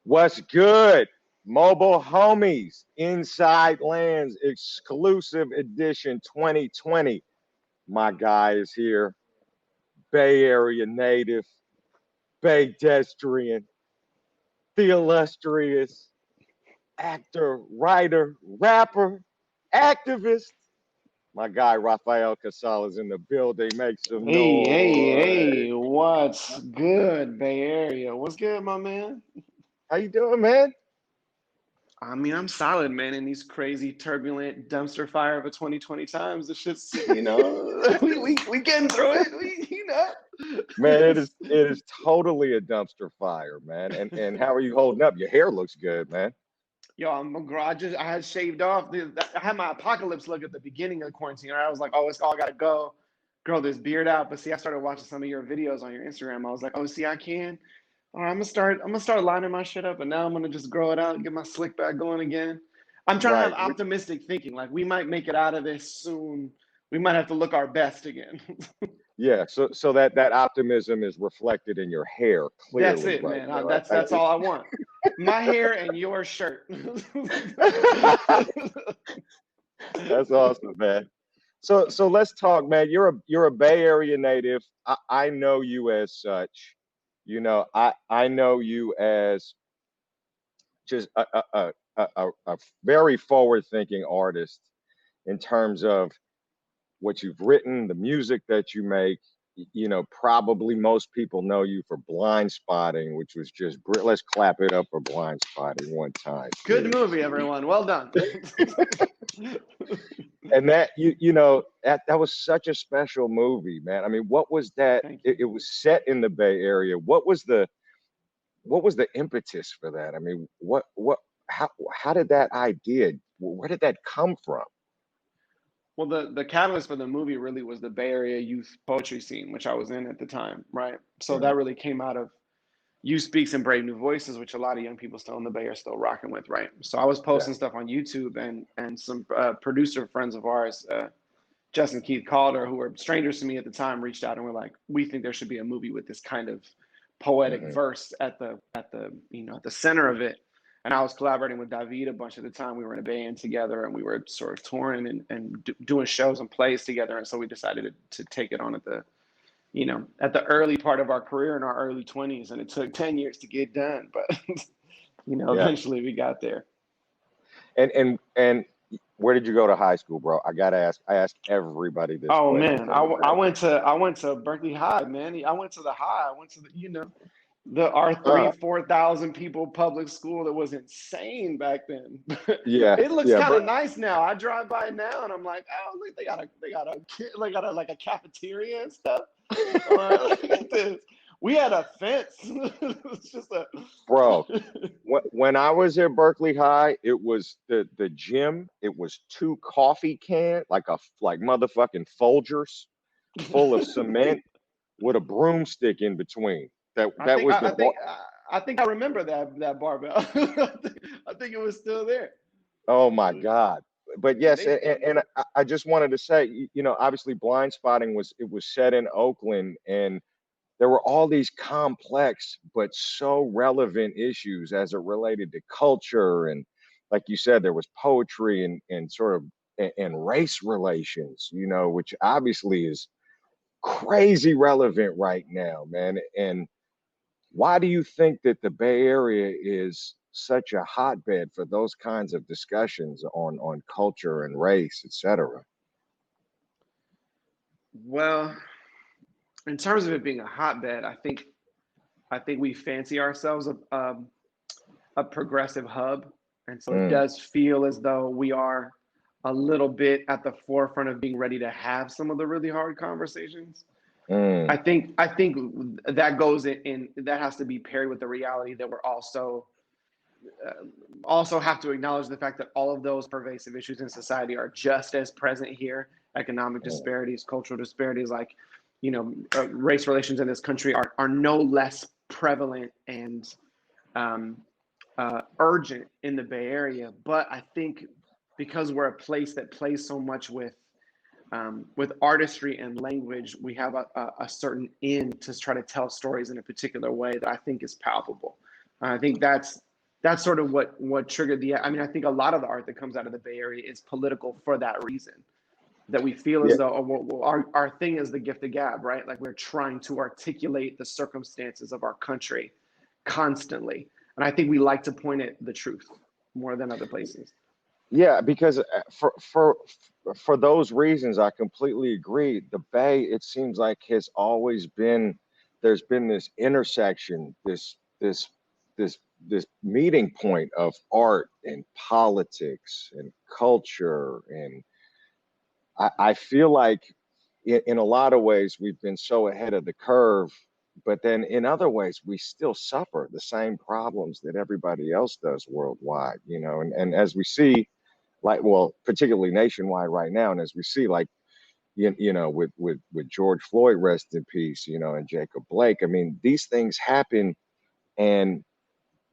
What's good? Mobile Homies Inside Lands Exclusive Edition 2020. My guy is here. Bay Area native, Bay Destrian, the illustrious actor, writer, rapper, activist. My guy Rafael Casal is in the building. Make some Hey, noise. hey, what's good, Bay Area? What's good, my man? How you doing, man? I mean, I'm solid, man, in these crazy, turbulent dumpster fire of a 2020 times. The shit's, we getting through it. Man, it is totally a dumpster fire, man. And how are you holding up? Your hair looks good, man. Yo, I had shaved off. I had my apocalypse look at the beginning of the quarantine. Right? I was like, oh, it's all gotta go, grow this beard out. But see, I started watching some of your videos on your Instagram. I was like, oh, see, I can. All right, I'm gonna start lining my shit up, and now I'm gonna just grow it out and get my slick back going again. I'm trying to have Right. optimistic thinking. Like we might make it out of this soon. We might have to look our best again. Yeah. So that optimism is reflected in your hair That's clearly it, right man. now. That's all I want. My hair and your shirt. That's awesome, man. So let's talk, man. You're a Bay Area native. I know you as such. I know you as just a very forward thinking artist in terms of what you've written, the music that you make. Probably most people know you for Blind Spotting, which was just let's clap it up for Blind Spotting one time, Good please. movie, everyone. Well done. And that was such a special movie, man. I mean, what was that? Thank It, you. it was set in the Bay Area. What was the impetus for that? I mean, how did that idea? Where did that come from? Well, the catalyst for the movie really was the Bay Area youth poetry scene, which I was in at the time, right? So Mm, that really came out of You Speaks and Brave New Voices, which a lot of young people still in the Bay are still rocking with, right? So I was yeah. posting stuff on YouTube, and some producer friends of ours, Justin Keith Calder, who were strangers to me at the time, reached out and were like, "We think there should be a movie with this kind of poetic Hmm. verse at the center of it." And I was collaborating with David a bunch of the time. We were in a band together, and we were sort of touring and doing shows and plays together. And so we decided to take it on at the early part of our career in our early 20s, and it took 10 years to get done, but Yeah. eventually we got there. And where did you go to high school, bro? I gotta ask. I ask everybody this Oh question. man, Tell me about I went to Berkeley High, man. I went to the high. I went to the our it. 4,000 people public school that was insane back then. Yeah, It looks yeah, kind bro. of nice now. I drive by it now and I'm like, oh look, they got a like a cafeteria and stuff. Look at this. We had a fence. It's just a Bro, when I was at Berkeley High, it was the gym. It was two coffee cans, like motherfucking Folgers, full of cement with a broomstick in between. That I that think was I, the I bar. think I think I remember that barbell. I think it was still there. Oh my God. But Yeah, yes, and I just wanted to say, obviously Blind Spotting was set in Oakland, and there were all these complex but so relevant issues as it related to culture, and like you said, there was poetry and sort of and race relations, which obviously is crazy relevant right now, man. And why do you think that the Bay Area is such a hotbed for those kinds of discussions on culture and race, etc.? Well, in terms of it being a hotbed, I think we fancy ourselves a progressive hub, and so it Mm, does feel as though we are a little bit at the forefront of being ready to have some of the really hard conversations. mm, I think that goes in that has to be paired with the reality that we're also have to acknowledge the fact that all of those pervasive issues in society are just as present here. Economic mm, disparities, cultural disparities, like race relations in this country are no less prevalent and um, urgent in the Bay Area. But I think because we're a place that plays so much with artistry and language, we have a certain in to try to tell stories in a particular way that I think is palpable. I think that's sort of what triggered the. I mean, I think a lot of the art that comes out of the Bay Area is political for that reason. That we feel Yeah, as though our thing is the gift of gab, right? Like we're trying to articulate the circumstances of our country constantly, and I think we like to point at the truth more than other places. yeah, because for those reasons, I completely agree. The Bay, it seems like, has always been, there's been this intersection, this this meeting point of art and politics and culture, and I feel like in a lot of ways we've been so ahead of the curve, but then in other ways we still suffer the same problems that everybody else does worldwide, and as we see, like, well, particularly nationwide right now, and as we see, like, with George Floyd, rest in peace, and Jacob Blake. I mean, these things happen, and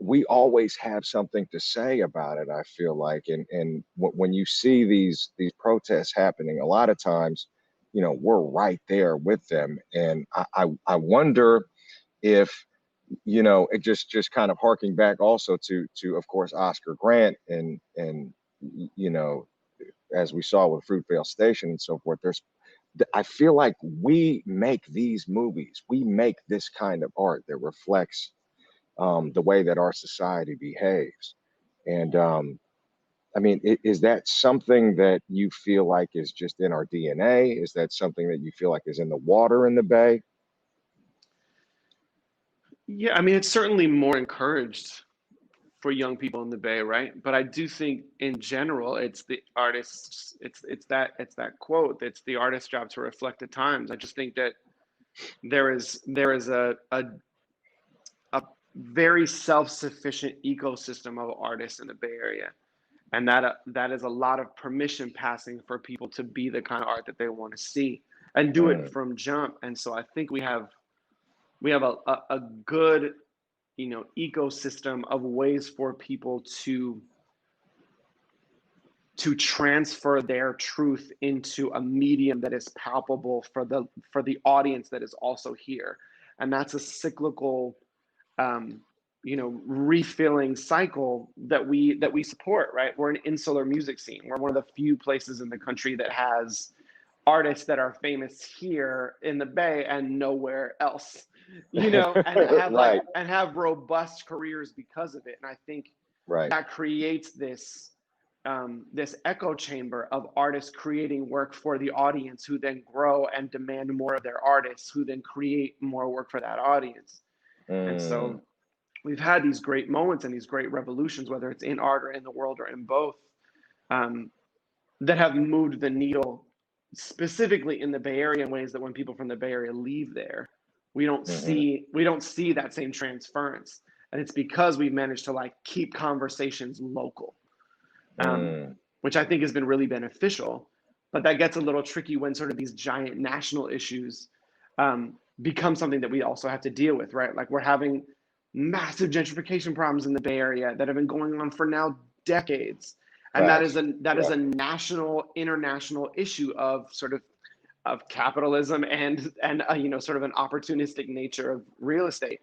we always have something to say about it, I feel like. And when you see these protests happening, a lot of times, we're right there with them. And I wonder if, it just kind of harking back also to of course Oscar Grant, and you know as we saw with Fruitvale Station and so forth. I feel like we make these movies, we make this kind of art that reflects the way that our society behaves. And I mean, is that something that you feel like is just in our DNA? Is that something that you feel like is in the water in the Bay? Yeah, I mean, it's certainly more encouraged for young people in the Bay, right? But I do think in general, it's the artists, it's that quote, it's the artist's job to reflect the times. I just think that there is a very self-sufficient ecosystem of artists in the Bay Area. And that is a lot of permission passing for people to be the kind of art that they want to see and do it Mm, from jump. And so I think we have a good ecosystem of ways for people to transfer their truth into a medium that is palpable for the audience that is also here. And that's a cyclical refilling cycle that we support, right? We're an insular music scene. We're one of the few places in the country that has artists that are famous here in the Bay and nowhere else, and right, have robust careers because of it. And I think right. that creates this echo chamber of artists creating work for the audience, who then grow and demand more of their artists, who then create more work for that audience. And Mm, so we've had these great moments and these great revolutions, whether it's in art or in the world or in both, um, that have moved the needle specifically in the Bay Area in ways that when people from the Bay Area leave there, we don't mm, see we don't see that same transference. And it's because we've managed to like keep conversations local, um, mm, which I think has been really beneficial. But that gets a little tricky when sort of these giant national issues become something that we also have to deal with, right? Like we're having massive gentrification problems in the Bay Area that have been going on for now decades, and that is facts. a that is Yeah. a national, international issue of sort of capitalism and sort of an opportunistic nature of real estate.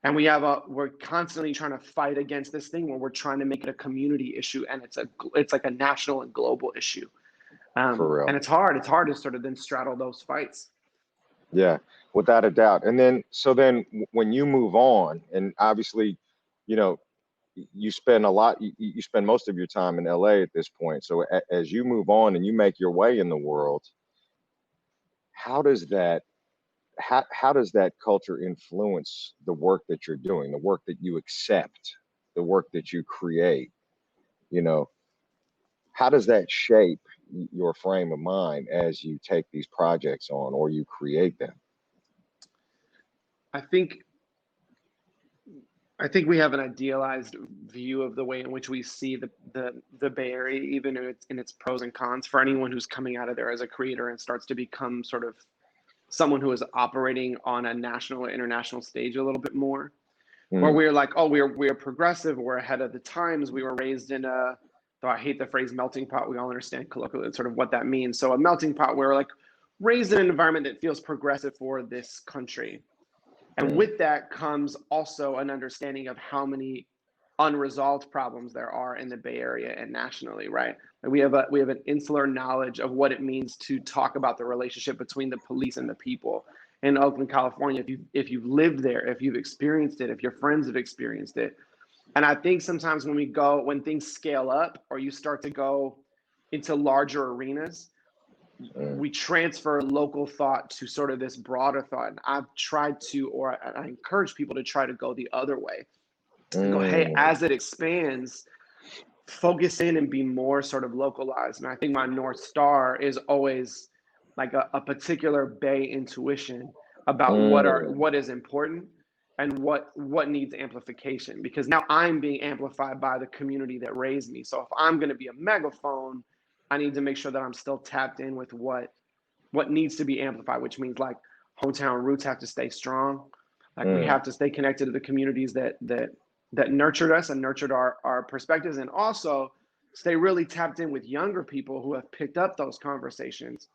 And we're constantly trying to fight against this thing where we're trying to make it a community issue, and it's like a national and global issue. For And real. it's hard to sort of then straddle those fights. Yeah, without a doubt. And then, so then when you move on, and obviously, you know, you spend a lot, you spend most of your time in LA at this point. So as you move on and you make your way in the world, how does that, how does that culture influence the work that you're doing, the work that you accept, the work that you create? You know, how does that shape your frame of mind as you take these projects on or you create them? I think I think we have an idealized view of the way in which we see the Bay Area, even in its pros and cons. For anyone who's coming out of there as a creator and starts to become sort of someone who is operating on a national or international stage a little bit more, where Mm, we're like, oh, we're progressive, we're ahead of the times. We were raised in a, though I hate the phrase melting pot, we all understand colloquially sort of what that means. So a melting pot, where we're like raised in an environment that feels progressive for this country. And mm, with that comes also an understanding of how many unresolved problems there are in the Bay Area and nationally, right? Like we have an insular knowledge of what it means to talk about the relationship between the police and the people in Oakland, California. If you've lived there, if you've experienced it, if your friends have experienced it. And I think sometimes when things scale up or you start to go into larger arenas, Mm, we transfer local thought to sort of this broader thought. And I've tried to, or I encourage people to try to go the other way and go, hey, mm, as it expands, focus in and be more sort of localized. And I think my North Star is always like a particular Bay intuition about mm, what is important and what needs amplification, because now I'm being amplified by the community that raised me. So if I'm going to be a megaphone, I need to make sure that I'm still tapped in with what needs to be amplified, which means like hometown roots have to stay strong. Like we mm. have to stay connected to the communities that nurtured us and nurtured our perspectives, and also stay really tapped in with younger people who have picked up those conversations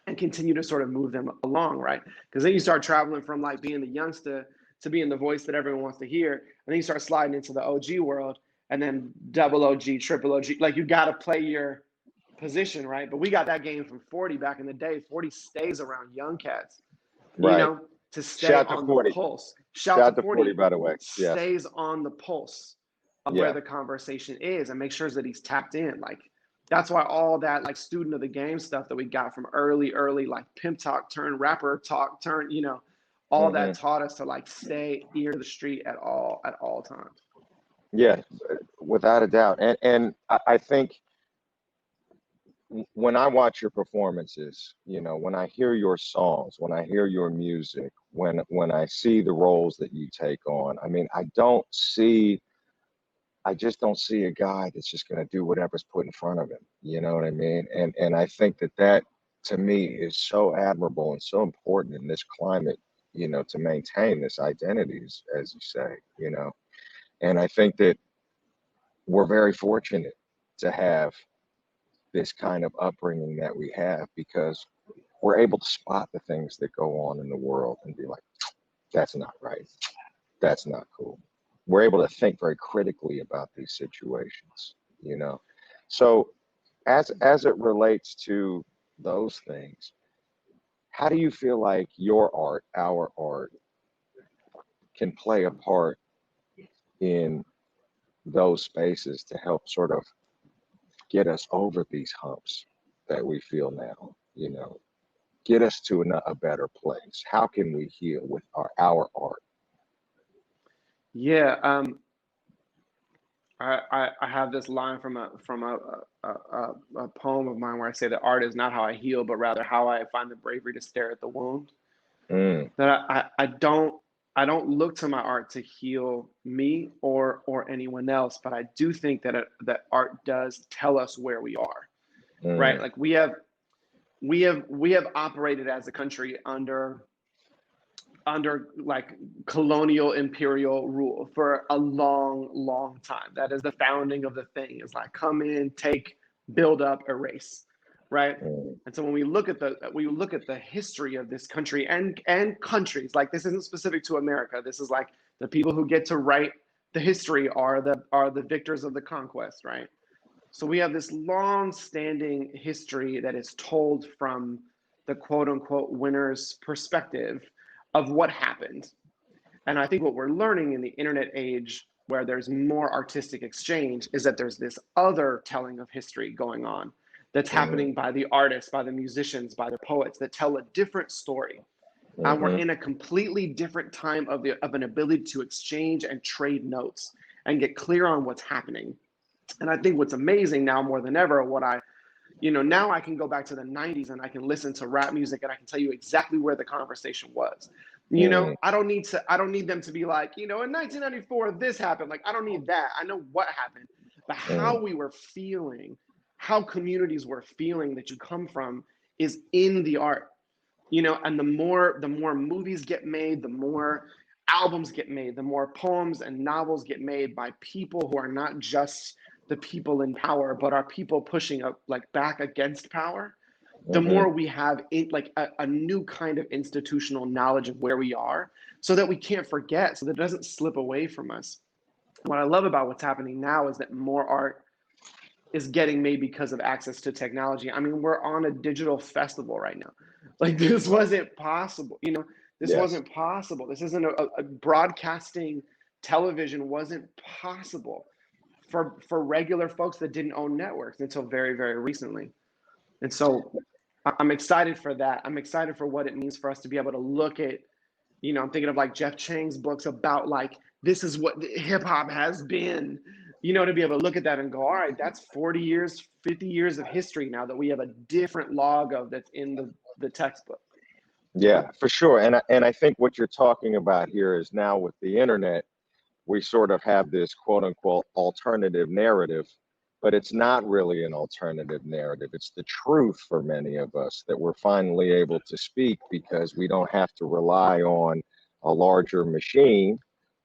and continue to sort of move them along, right? Because then you start traveling from like being the youngster to being the voice that everyone wants to hear, and then you start sliding into the OG world, and then double OG, triple OG. Like you got to play your position, right? But we got that game from 40 back in the day. 40 stays around young cats, you Right. know, to stay Shout to on the 40. pulse. Shout to Shout to 40, 40 by the way. Yes. stays on the pulse of where Yeah. the conversation is and make sure that he's tapped in. Like that's why all that like student of the game stuff that we got from early like pimp talk turn rapper talk turn, all that Hmm. taught us to like stay ear to the street at all times. Yeah, without a doubt. And I think when I watch your performances, when I hear your songs, when I hear your music, when I see the roles that you take on, I mean, I just don't see a guy that's just going to do whatever's put in front of him. You know what I mean? And I think that to me is so admirable and so important in this climate, to maintain this identity, as you say, And I think that we're very fortunate to have this kind of upbringing that we have, because we're able to spot the things that go on in the world and be like, that's not right. That's not cool. We're able to think very critically about these situations. So as it relates to those things, how do you feel like your art, our art, can play a part in those spaces to help sort of get us over these humps that we feel now, get us to a better place? How can we heal with our art? Yeah, I have this line from a poem of mine where I say that art is not how I heal, but rather how I find the bravery to stare at the wound. Mm, That I don't look to my art to heal me or anyone else, but I do think that art does tell us where we are, right? mm, Like we have operated as a country under like colonial imperial rule for a long time. That is the founding of the thing. Is like come in, take, build up, erase, right? mm, And so when we look at the history of this country and countries, like this isn't specific to America. This is like the people who get to write the history are the victors of the conquest, right? So we have this long-standing history that is told from the quote-unquote winner's perspective of what happened. And I think what we're learning in the internet age, where there's more artistic exchange, is that there's this other telling of history going on that's mm, happening by the artists, by the musicians, by the poets that tell a different story. And we're mm-hmm, in a completely different time of an ability to exchange and trade notes and get clear on what's happening. And I think what's amazing now more than ever, now I can go back to the 90s and I can listen to rap music and I can tell you exactly where the conversation was. mm, I don't need them to be like, in 1994 this happened. Like I don't need that. I know what happened. But how mm, we were feeling, how communities were feeling that you come from is in the art. And the more movies get made, the more albums get made, the more poems and novels get made by people who are not just the people in power, but are people pushing up like back against power, the mm-hmm. more we have like a new kind of institutional knowledge of where we are, so that we can't forget, so that it doesn't slip away from us. What I love about what's happening now is that more art is getting made because of access to technology. I mean, we're on a digital festival right now. Like this wasn't possible, you know, this Yes. wasn't possible. This isn't a broadcasting television wasn't possible for regular folks that didn't own networks until very, very recently. And so I'm excited for that. I'm excited for what it means for us to be able to look at, you know, I'm thinking of like Jeff Chang's books about like, this is what hip hop has been, you know, to be able to look at that and go, all right, that's 40 years, 50 years of history now that we have a different log of that's in the textbook. Yeah, for sure. And I think what you're talking about here is now with the internet, we sort of have this quote unquote alternative narrative, but it's not really an alternative narrative. It's the truth for many of us that we're finally able to speak because we don't have to rely on a larger machine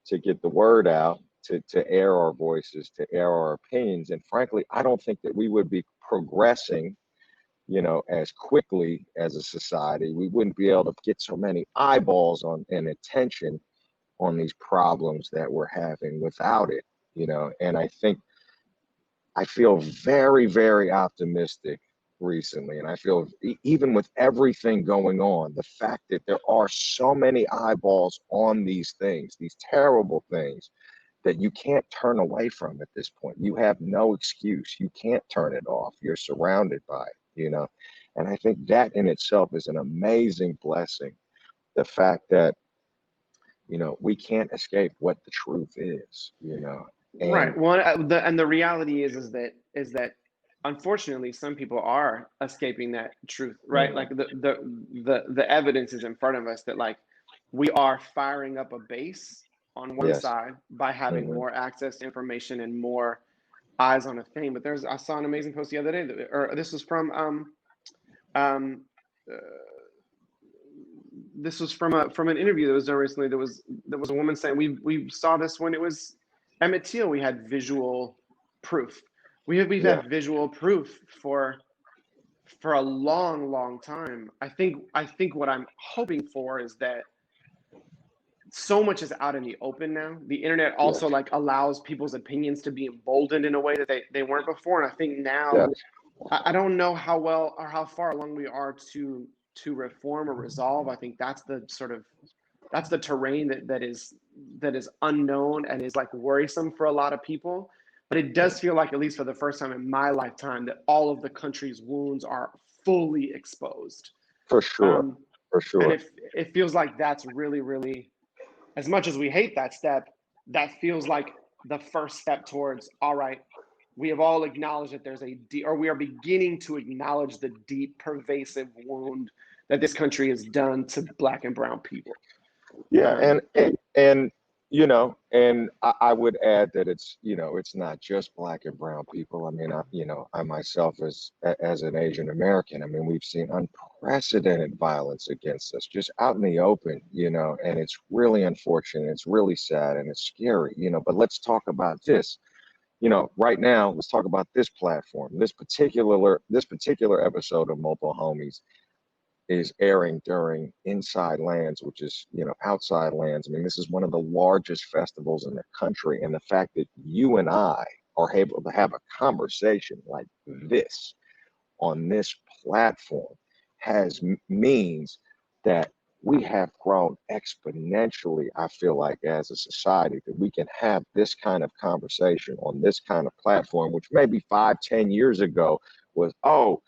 to get the word out, to air our voices, to air our opinions. And frankly, I don't think that we would be progressing, as quickly as a society. We wouldn't be able to get so many eyeballs on and attention on these problems that we're having without it, and I feel very, very optimistic recently. And I feel even with everything going on, the fact that there are so many eyeballs on these things, these terrible things that you can't turn away from at this point. You have no excuse. You can't turn it off. You're surrounded by it. And I think that in itself is an amazing blessing. The fact that we can't escape what the truth is. Right. And Well, the reality is that unfortunately some people are escaping that truth, right? Like mhm, the evidence is in front of us that like we are firing up a base on one yes, side by having mhm, more access to information and more eyes on a thing. But I saw an amazing post the other day or this was from um uh, this was from an interview that was done recently. There was a woman saying we saw this when it was Emmett Till. We had visual proof. We've yeah, had visual proof for a long, long time. I think what I'm hoping for is that so much is out in the open now. The internet also yes, like allows people's opinions to be emboldened in a way that they weren't before. And I think now yes, I don't know how well or how far along we are to reform or resolve. I think that's the terrain that is unknown and is like worrisome for a lot of people. But it yeah, does feel like, at least for the first time in my lifetime, that all of the country's wounds are fully exposed. for sure, Um, for and sure. it feels like that's really, really, as much as we hate that step, that feels like the first step towards, all right, we have all acknowledged that there's or we are beginning to acknowledge the deep, pervasive wound that this country has done to Black and brown people. Yeah, Um, and I would add that it's not just black and brown people. I mean, I myself as an Asian American, I mean, we've seen unprecedented violence against us just out in the open, and it's really unfortunate. It's really sad and it's scary. But let's talk about this. Right now, let's talk about this platform. This particular episode of Mobile Homies is airing during Inside Lands, which is, outside lands. I mean, this is one of the largest festivals in the country. And the fact that you and I are able to have a conversation like this on this platform means that we have grown exponentially, I feel like, as a society, that we can have this kind of conversation on this kind of platform, which maybe 5, 10 years ago was, oh,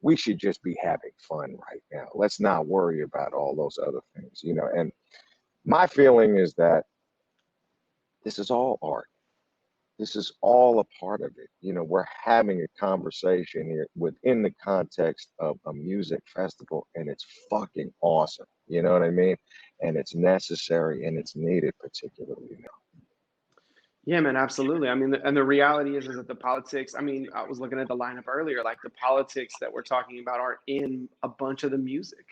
we should just be having fun right now. Let's not worry about all those other things. And my feeling is that this is all art. This is all a part of it. We're having a conversation here within the context of a music festival, and it's fucking awesome. You know what I mean? And it's necessary and it's needed, particularly. yeah, man, absolutely. I mean, and the reality is that the politics. I mean, I was looking at the lineup earlier. Like the politics that we're talking about are in a bunch of the music.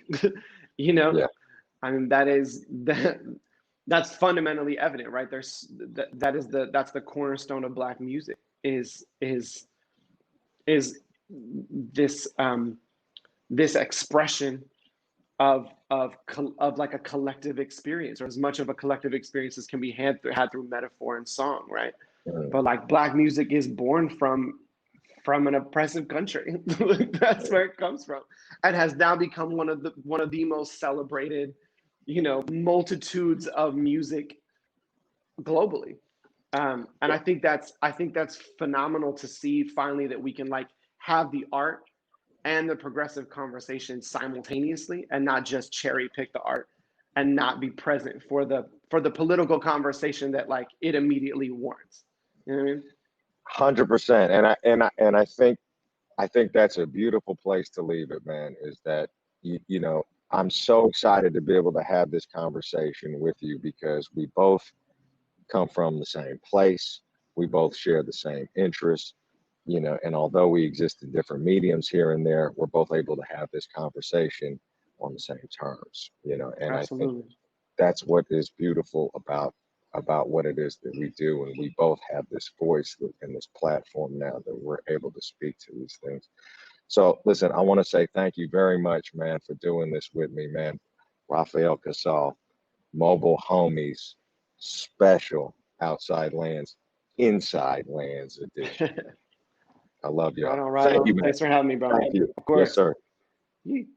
you know, Yeah, I mean, that's fundamentally evident, right? That's the cornerstone of Black music is this this expression of of like a collective experience, or as much of a collective experience as can be had through metaphor and song, right? Mm. But like Black music is born from an oppressive country. That's where it comes from, and has now become one of the most celebrated, multitudes of music globally. And I think that's phenomenal to see finally, that we can like have the art and the progressive conversation simultaneously, and not just cherry pick the art and not be present for the political conversation that like it immediately warrants. You know what I mean? 100%. I think that's a beautiful place to leave it, man. Is that you know, I'm so excited to be able to have this conversation with you because we both come from the same place. We both share the same interests, and although we exist in different mediums here and there, we're both able to have this conversation on the same terms, and I think Absolutely. that's what is beautiful about what it is that we do. And we both have this voice and this platform now that we're able to speak to these things. So listen, I want to say thank you very much, man, for doing this with me, man. Rafael Casal, Mobile Homies, special Outside Lands, Inside Lands edition. I love Right y'all. on, right Thank you, on. man. Thanks for having me, bro. Thank you. Of Yes, course. sir. Yeet.